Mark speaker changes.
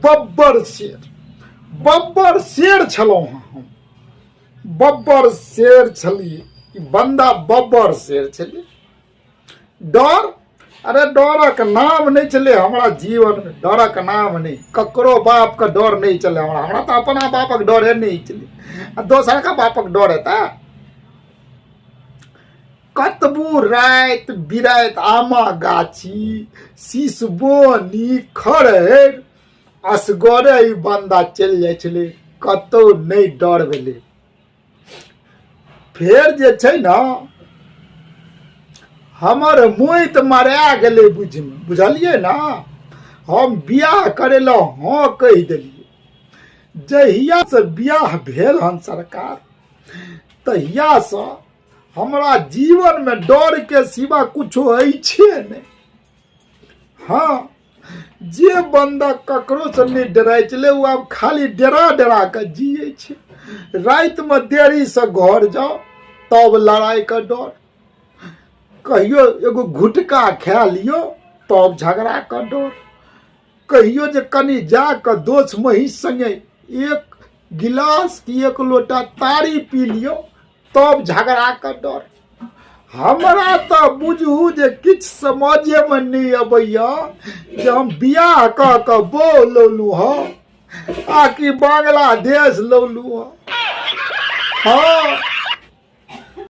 Speaker 1: बब्बर शेर छलहुँ हम, बब्बर शेर छली, बंदा बब्बर शेर छली। डर, अरे डरक नाम नहीं चले हमारा जीवन में, डरक नाम नहीं, ककरो बाप का डर नहीं चले हमरा तो अपना बापक डर है नहीं चले, दोसर का बापक डर है। कतबू रात बिरात आमा गाछी शीशबोनी खड़ेर असगरे ई बंदा चल जाय छले, कतौ नहीं डर भेले। फेर जे छै ना हमर मोइत मरा गेले बुझलिए ना, हम बियाह करे ला हाँ कह दिलिए। जहिया से बियाह भेल हन सरकार, तहिया से हमरा जीवन में डर के सिवा कुछ अछि नहीं। हाँ, जे बंदा ककरो से नहीं डराय चले वो अब खाली डरा के जिये छे। रात में देरी से घर जाओ तब लड़ाई का डर, कहियो एगो घुटका खा लियो तब झगड़ा का डर, कहियो जे कनी जाकर दोस्त महिष संगे एक गिलास की एक लोटा तारी पी लियो तब झगड़ा का डर। हमरा तो बुझू जे किछ समझे में नहीं अबैया जे हम बियाह कह के बो लौलू ह, आकि बांग्लादेश लौलू ह। हाँ,